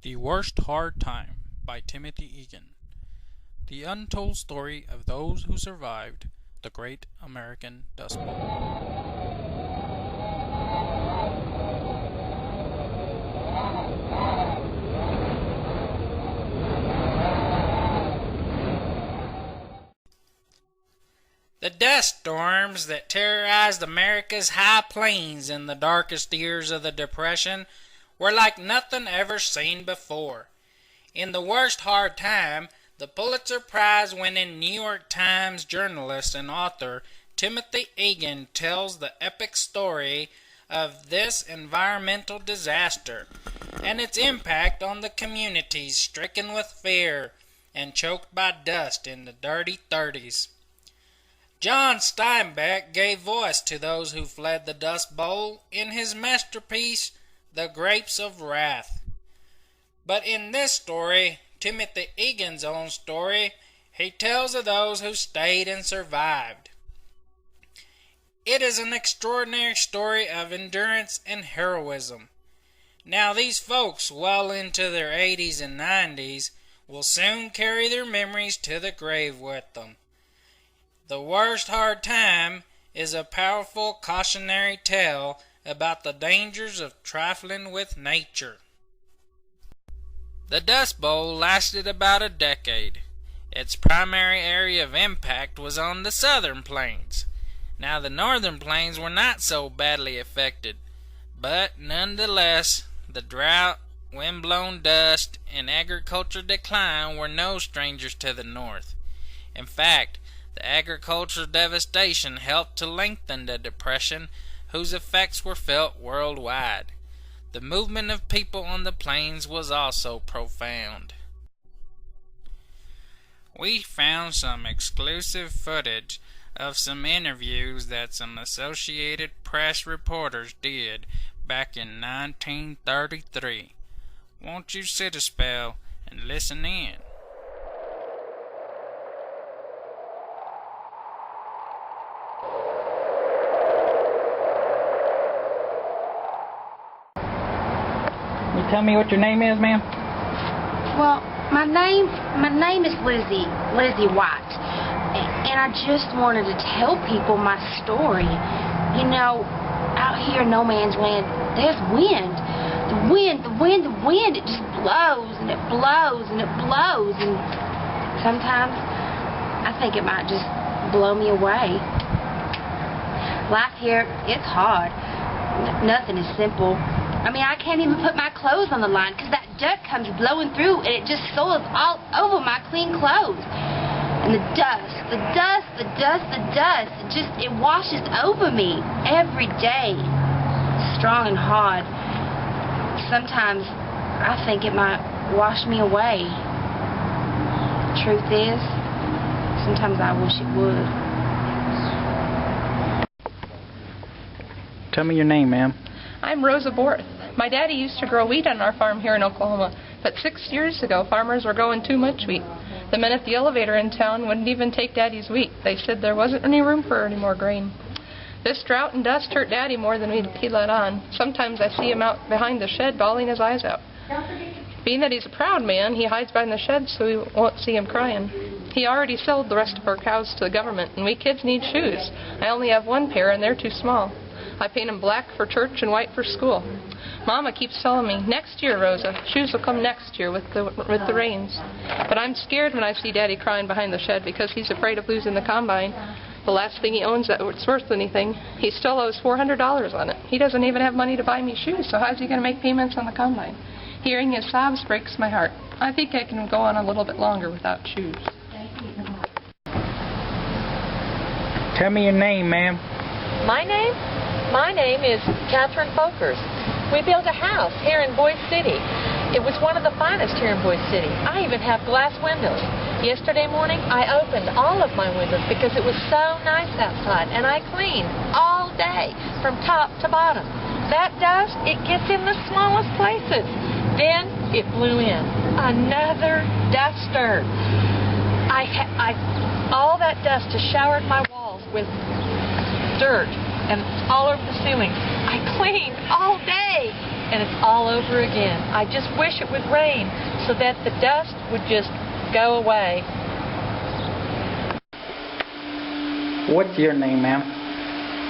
The Worst Hard Time by Timothy Egan. The untold story of those who survived the Great American Dust Bowl. The dust storms that terrorized America's high plains in the darkest years of the Depression were like nothing ever seen before. In The Worst Hard Time, the Pulitzer Prize-winning New York Times journalist and author Timothy Egan tells the epic story of this environmental disaster and its impact on the communities stricken with fear and choked by dust in the dirty 30s. John Steinbeck gave voice to those who fled the Dust Bowl in his masterpiece, The Grapes of Wrath. But in this story, Timothy Egan's own story, he tells of those who stayed and survived. It is an extraordinary story of endurance and heroism. Now these folks, well into their 80s and 90s, will soon carry their memories to the grave with them. The Worst Hard Time is a powerful cautionary tale about the dangers of trifling with nature. The Dust Bowl lasted about a decade. Its primary area of impact was on the southern plains. Now the northern plains were not so badly affected, but nonetheless, the drought, wind-blown dust, and agricultural decline were no strangers to the north. In fact, the agricultural devastation helped to lengthen the Depression, whose effects were felt worldwide. The movement of people on the plains was also profound. We found some exclusive footage of some interviews that some Associated Press reporters did back in 1933. Won't you sit a spell and listen in? Tell me what your name is, ma'am. Well, my name is Lizzie White, and I just wanted to tell people my story. You know, out here in no man's land, there's wind. The wind, it just blows, and it blows, and it blows, and sometimes I think it might just blow me away. Life here, it's hard. Nothing is simple. I mean, I can't even put my clothes on the line because that dirt comes blowing through and it just soils all over my clean clothes. And the dust, it washes over me every day, strong and hard. Sometimes I think it might wash me away. Truth is, sometimes I wish it would. Tell me your name, ma'am. I'm Rosa Borth. My daddy used to grow wheat on our farm here in Oklahoma, but 6 years ago farmers were growing too much wheat. The men at the elevator in town wouldn't even take Daddy's wheat. They said there wasn't any room for any more grain. This drought and dust hurt Daddy more than he let on. Sometimes I see him out behind the shed bawling his eyes out. Being that he's a proud man, he hides behind the shed so we won't see him crying. He already sold the rest of our cows to the government, and we kids need shoes. I only have one pair, and they're too small. I paint them black for church and white for school. Mama keeps telling me, next year, Rosa, shoes will come next year with the rains. But I'm scared when I see Daddy crying behind the shed because he's afraid of losing the combine. The last thing he owns that's worth anything. He still owes $400 on it. He doesn't even have money to buy me shoes, so how's he going to make payments on the combine? Hearing his sobs breaks my heart. I think I can go on a little bit longer without shoes. Tell me your name, ma'am. My name is Catherine Folkers. We built a house here in Boise City. It was one of the finest here in Boise City. I even have glass windows. Yesterday morning, I opened all of my windows because it was so nice outside, and I cleaned all day from top to bottom. That dust, it gets in the smallest places. Then it blew in. Another duster. All that dust has showered my walls with dirt and all over the ceiling. I cleaned all day. and it's all over again. I just wish it would rain so that the dust would just go away. What's your name, ma'am?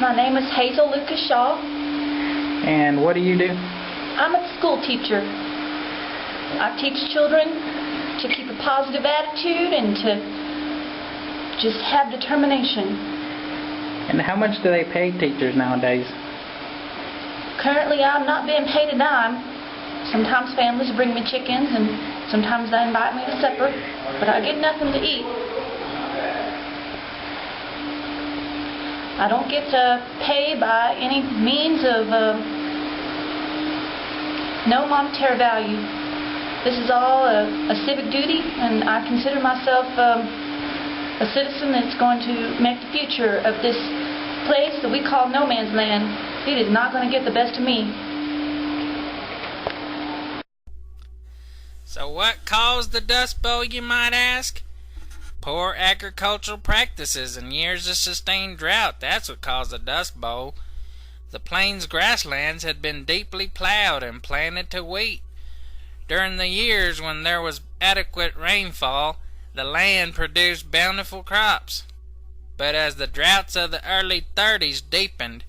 My name is Hazel Lucas Shaw. And what do you do? I'm a school teacher. I teach children to keep a positive attitude and to just have determination. And how much do they pay teachers nowadays? Currently, I'm not being paid a dime. Sometimes families bring me chickens and sometimes they invite me to supper, but I get nothing to eat. I don't get paid by any means of no monetary value. This is all a civic duty, and I consider myself a citizen that's going to make the future of this place that we call no man's land. It is not going to get the best of me. So what caused the Dust Bowl, you might ask? Poor agricultural practices and years of sustained drought. That's what caused the Dust Bowl. The plains grasslands had been deeply plowed and planted to wheat. During the years when there was adequate rainfall, the land produced bountiful crops. But as the droughts of the early 30s deepened,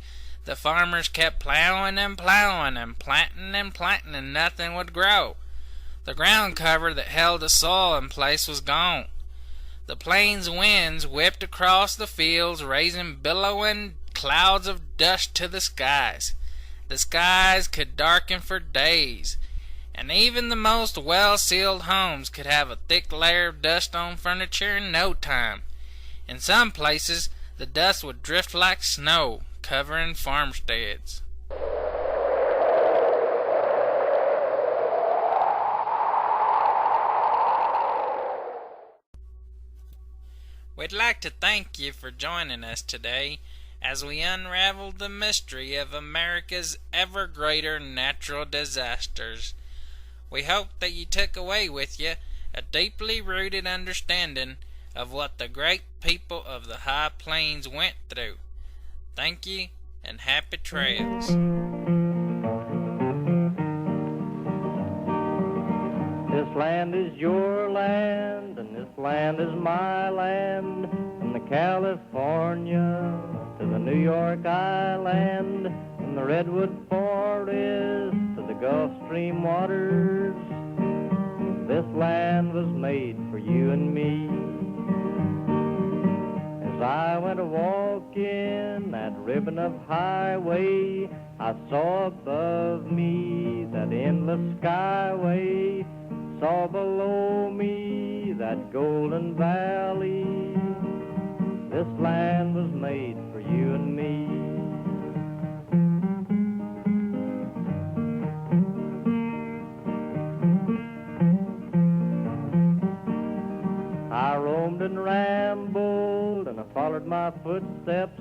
the farmers kept plowing and plowing and planting, and nothing would grow. The ground cover that held the soil in place was gone. The plains winds whipped across the fields, raising billowing clouds of dust to the skies. The skies could darken for days, and even the most well-sealed homes could have a thick layer of dust on furniture in no time. In some places, the dust would drift like snow, covering farmsteads. We'd like to thank you for joining us today as we unraveled the mystery of America's ever greater natural disasters. We hope that you took away with you a deeply rooted understanding of what the great people of the High Plains went through. Thank you, and happy trails. This land is your land, and this land is my land. From the California to the New York Island, from the Redwood Forest to the Gulf Stream waters, this land was made for you and me. As I went a-walking that ribbon of highway, I saw above me that endless skyway, saw below me that golden valley. This land was made for you and me. I roamed and rambled, and I followed my footsteps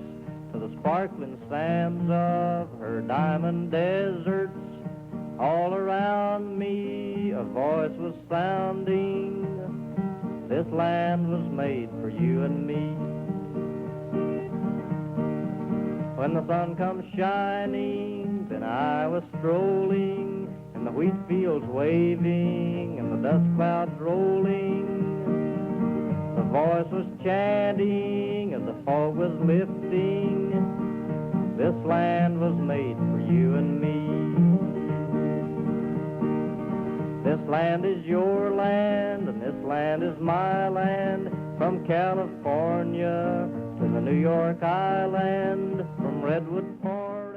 to the sparkling sands of her diamond deserts. All around me a voice was sounding, this land was made for you and me. When the sun comes shining, then I was strolling, and the wheat fields waving, and the dust clouds rolling. The voice was chanting as the fog was lifting, this land was made for you and me. This land is your land, and this land is my land. From California to the New York Island, from Redwood Forest